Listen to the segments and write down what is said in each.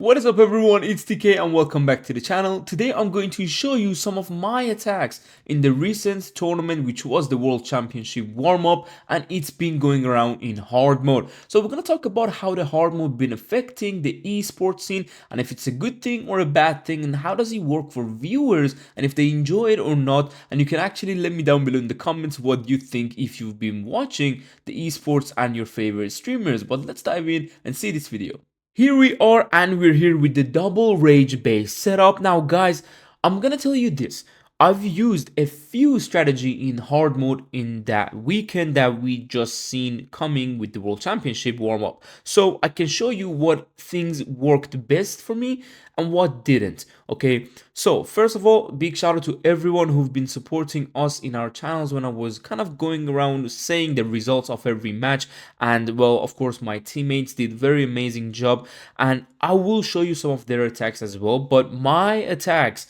What is up everyone, it's TK and welcome back to the channel. Today I'm going to show you some of my attacks in the recent tournament, which was the World Championship warm-up, and it's been going around in hard mode. So we're going to talk about how the hard mode been affecting the esports scene, and if it's a good thing or a bad thing, and how does it work for viewers, and if they enjoy it or not. And you can actually let me down below in the comments what you think if you've been watching the esports and your favorite streamers. But let's dive in and see this video. Here we are, and we're here with the double rage base setup. Now guys, I'm gonna tell you this. I've used a few strategy in hard mode in that weekend that we just seen coming with the World Championship warm-up. So I can show you what things worked best for me and what didn't. Okay, so first of all, big shout out to everyone who've been supporting us in our channels when I was kind of going around saying the results of every match. And well, of course, my teammates did very amazing job, and I will show you some of their attacks as well. But my attacks,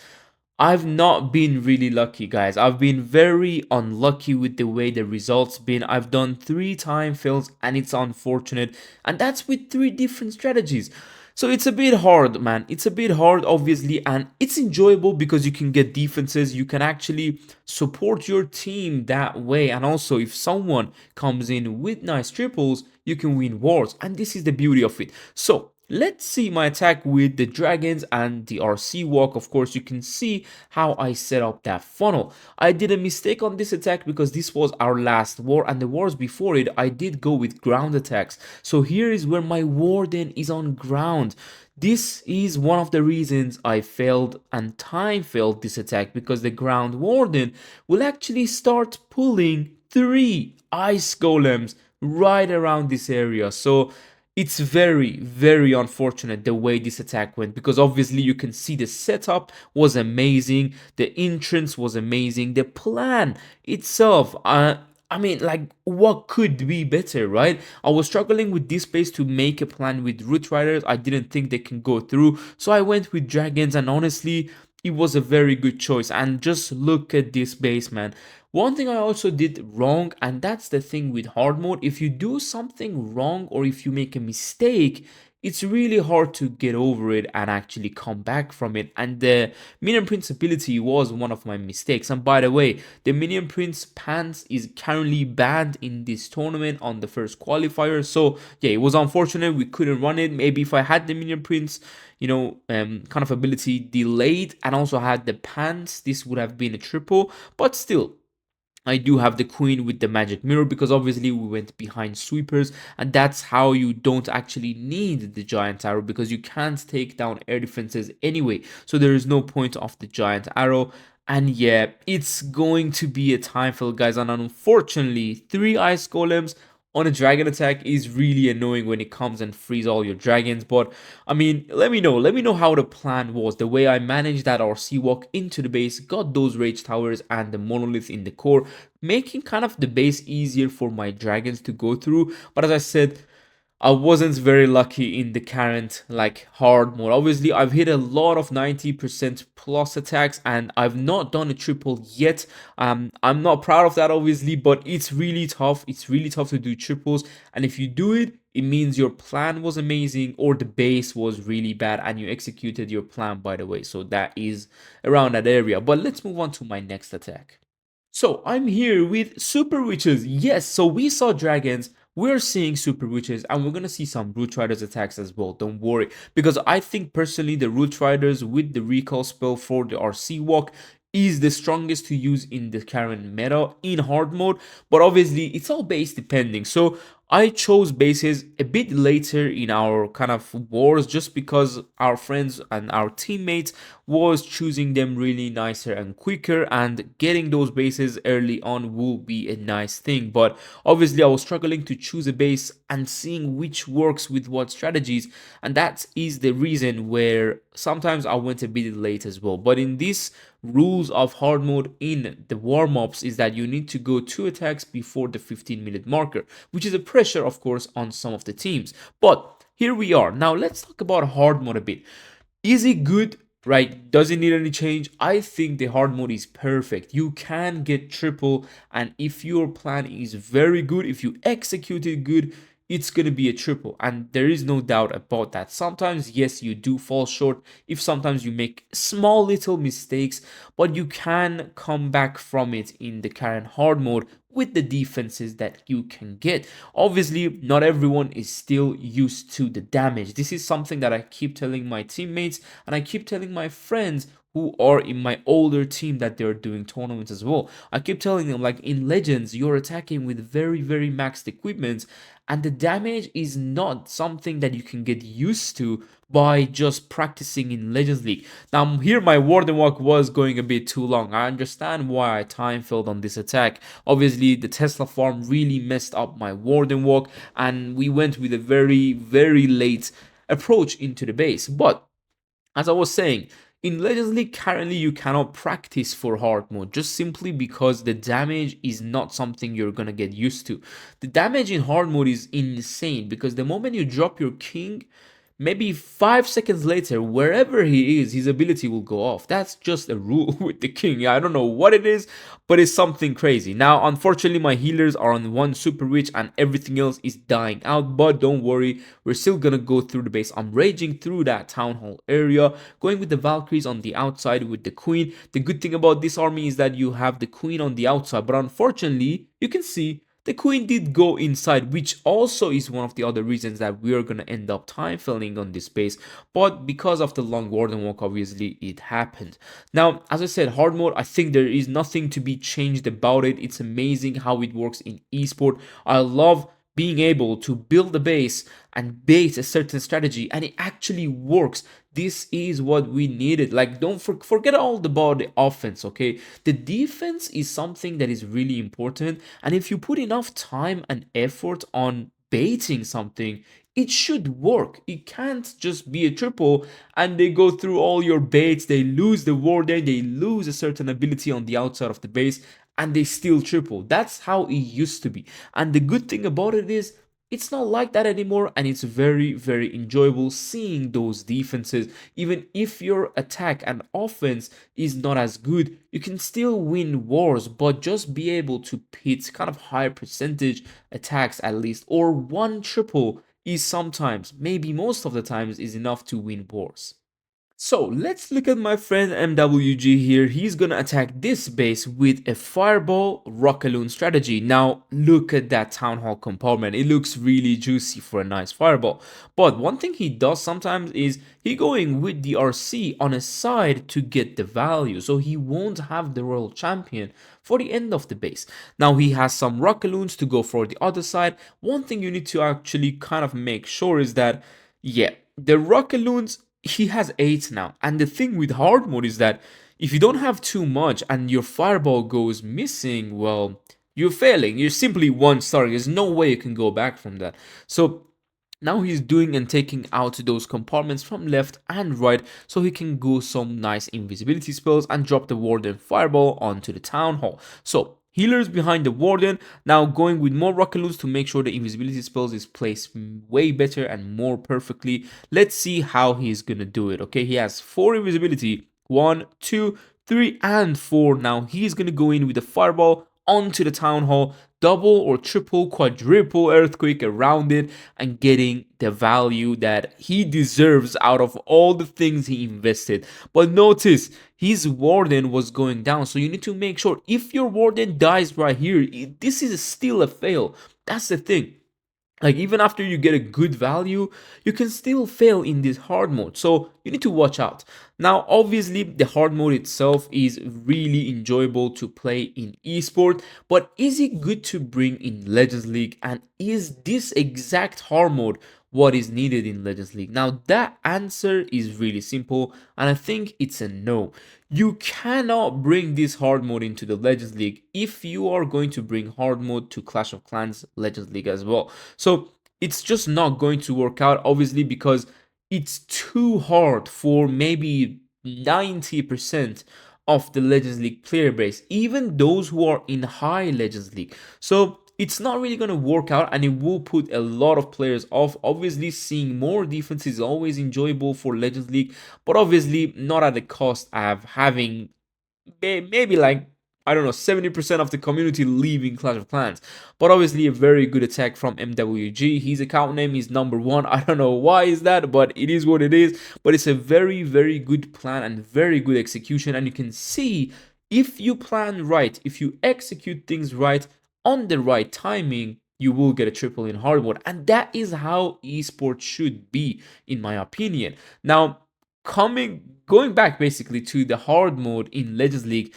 I've not been really lucky, guys. I've been very unlucky with the way the results been. I've done 3 time fails and it's unfortunate, and that's with 3 different strategies. So it's a bit hard, man. It's a bit hard, obviously, and it's enjoyable because you can get defenses. You can actually support your team that way, and also if someone comes in with nice triples, you can win wars, and this is the beauty of it. So let's see my attack with the dragons and the RC walk. Of course, you can see how I set up that funnel. I did a mistake on this attack because this was our last war, and the wars before it, I did go with ground attacks. So here is where my warden is on ground. This is one of the reasons I failed and time failed this attack, because the ground warden will actually start pulling 3 ice golems right around this area. So it's very unfortunate the way this attack went, because obviously you can see the setup was amazing, the entrance was amazing, the plan itself, I mean, like, what could be better, right? I was struggling with this base to make a plan with Root Riders. I didn't think they can go through, so I went with Dragons, and honestly, it was a very good choice. And just look at this base, man. One thing I also did wrong, and that's the thing with hard mode, if you do something wrong or if you make a mistake, it's really hard to get over it and actually come back from it. And the Minion Prince ability was one of my mistakes. And by the way, the Minion Prince pants is currently banned in this tournament on the first qualifier. So yeah, it was unfortunate we couldn't run it. Maybe if I had the Minion Prince, you know, kind of ability delayed and also had the pants, this would have been a triple. But still, I do have the queen with the magic mirror, because obviously we went behind sweepers, and that's how you don't actually need the giant arrow, because you can't take down air defenses anyway, so there is no point of the giant arrow. And yeah, it's going to be a time fail, guys, and unfortunately 3 ice golems on a dragon attack is really annoying when it comes and frees all your dragons. But I mean, let me know how the plan was, the way I managed that RC walk into the base, got those rage towers and the monolith in the core, making kind of the base easier for my dragons to go through. But as I said, I wasn't very lucky in the current hard mode. Obviously, I've hit a lot of 90% plus attacks, and I've not done a triple yet. I'm not proud of that, obviously, but it's really tough. It's really tough to do triples, and if you do it, it means your plan was amazing or the base was really bad and you executed your plan, by the way. So that is around that area. But let's move on to my next attack. So I'm here with Super Witches. Yes, so we saw dragons, we're seeing Super Witches, and we're gonna see some Root Riders attacks as well. Don't worry, because I think personally the Root Riders with the recall spell for the RC walk is the strongest to use in the current meta in hard mode. But obviously it's all base depending, so I chose bases a bit later in our kind of wars, just because our friends and our teammates was choosing them really nicer and quicker, and getting those bases early on will be a nice thing. But obviously I was struggling to choose a base and seeing which works with what strategies, and that is the reason where sometimes I went a bit late as well. But in this rules of hard mode in the warm-ups is that you need to go 2 attacks before the 15-minute marker, which is a pressure, of course, on some of the teams. But here we are. Now let's talk about hard mode a bit. Is it good? Right? Does it need any change? I think the hard mode is perfect. You can get triple, and if your plan is very good, if you execute it good, it's going to be a triple. And there is no doubt about that. Sometimes, yes, you do fall short if sometimes you make small little mistakes, but you can come back from it in the current hard mode with the defenses that you can get. Obviously, not everyone is still used to the damage. This is something that I keep telling my teammates and I keep telling my friends who are in my older team that they're doing tournaments as well. I keep telling them, like, in Legends, you're attacking with very, very maxed equipment, and the damage is not something that you can get used to by just practicing in Legends League. Now, here my Warden Walk was going a bit too long. I understand why I time failed on this attack. Obviously, the Tesla farm really messed up my Warden Walk, and we went with a very, very late approach into the base. But as I was saying, in Legends League currently you cannot practice for hard mode just simply because the damage is not something you're gonna get used to. The damage in hard mode is insane because the moment you drop your king, maybe 5 seconds later, wherever he is, his ability will go off. That's just a rule with the king. I don't know what it is, but it's something crazy. Now, unfortunately, my healers are on one super rich and everything else is dying out. But don't worry, we're still gonna go through the base. I'm raging through that town hall area, going with the Valkyries on the outside with the queen. The good thing about this army is that you have the queen on the outside, but unfortunately, you can see the queen did go inside, which also is one of the other reasons that we are going to end up time filling on this base. But because of the long warden walk, obviously it happened. Now, as I said, hard mode, I think there is nothing to be changed about it. It's amazing how it works in esport. I love being able to build a base and base a certain strategy, and it actually works. This is what we needed. Like, don't forget all about the offense, okay? The defense is something that is really important, and if you put enough time and effort on baiting something, it should work. It can't just be a triple and they go through all your baits, they lose the warden, they lose a certain ability on the outside of the base, and they still triple. That's how it used to be. And the good thing about it is it's not like that anymore, and it's very, very enjoyable seeing those defenses. Even if your attack and offense is not as good, you can still win wars, but just be able to pit kind of high percentage attacks at least, or one triple is sometimes, maybe most of the times, is enough to win wars. So let's look at my friend MWG here. He's gonna attack this base with a fireball rockaloon strategy. Now look at that town hall compartment. It looks really juicy for a nice fireball. But one thing he does sometimes is he going with the RC on a side to get the value. So he won't have the royal champion for the end of the base. Now he has some rockaloons to go for the other side. One thing you need to actually kind of make sure is that, yeah, the rockaloons, he has 8 now, and the thing with hard mode is that if you don't have too much and your fireball goes missing, well, you're failing. You're simply 1 star. There's no way you can go back from that. So now he's doing and taking out those compartments from left and right so he can go some nice invisibility spells and drop the warden fireball onto the town hall. So healers behind the warden, now going with more rockaloons to make sure the invisibility spells is placed way better and more perfectly. Let's see how he's gonna do it. Okay, he has 4 invisibility, 1, 2, 3, and 4. Now he's gonna go in with the fireball onto the town hall, double or triple, quadruple earthquake around it, and getting the value that he deserves out of all the things he invested. But notice his warden was going down, so you need to make sure if your warden dies right here, this is still a fail. That's the thing. Like, even after you get a good value, you can still fail in this hard mode, so you need to watch out. Now, obviously, the hard mode itself is really enjoyable to play in esport, but is it good to bring in Legends League, and is this exact hard mode what is needed in Legends League? Now, that answer is really simple, and I think it's a no. You cannot bring this hard mode into the Legends League if you are going to bring hard mode to Clash of Clans Legends League as well. So it's just not going to work out, obviously, because it's too hard for maybe 90% of the Legends League player base, even those who are in high Legends League. So it's not really going to work out, and it will put a lot of players off. Obviously, seeing more defense is always enjoyable for Legends League, but obviously not at the cost of having maybe like I don't know, 70% of the community leaving Clash of Clans. But obviously a very good attack from MWG. His account name is #1. I don't know why is that, but it is what it is. But it's a very, very good plan and very good execution. And you can see, if you plan right, if you execute things right on the right timing, you will get a triple in hard mode. And that is how esports should be, in my opinion. Now, going back basically to the hard mode in Legends League,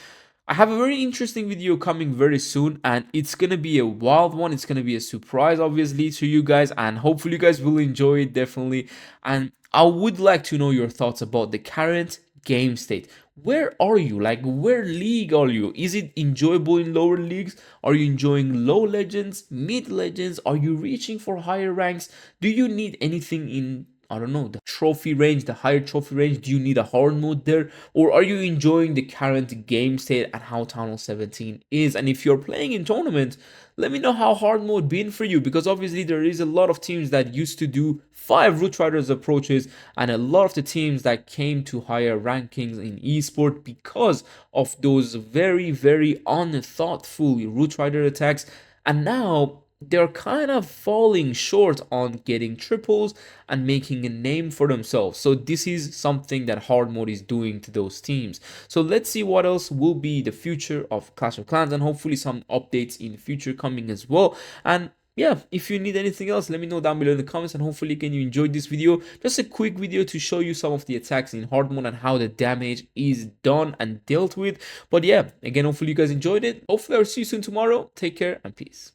I have a very interesting video coming very soon, and it's gonna be a wild one. It's gonna be a surprise, obviously, to you guys, and hopefully you guys will enjoy it, definitely. And I would like to know your thoughts about the current game state. Where are you? Like, where league are you? Is it enjoyable in lower leagues? Are you enjoying low legends, mid legends? Are you reaching for higher ranks? Do you need anything in, I don't know, the trophy range, the higher trophy range? Do you need a hard mode there? Or are you enjoying the current game state and how Town Hall 17 is? And if you're playing in tournaments, let me know how hard mode been for you, because obviously there is a lot of teams that used to do 5 Root Riders approaches, and a lot of the teams that came to higher rankings in esport because of those very, very unthoughtful Root Rider attacks. And now they're kind of falling short on getting triples and making a name for themselves. So this is something that hard mode is doing to those teams. So let's see what else will be the future of Clash of Clans, and hopefully some updates in the future coming as well. And yeah, if you need anything else, let me know down below in the comments, and hopefully you enjoyed this video. Just a quick video to show you some of the attacks in hard mode and how the damage is done and dealt with. But yeah, again, hopefully you guys enjoyed it. Hopefully I'll see you soon tomorrow. Take care and peace.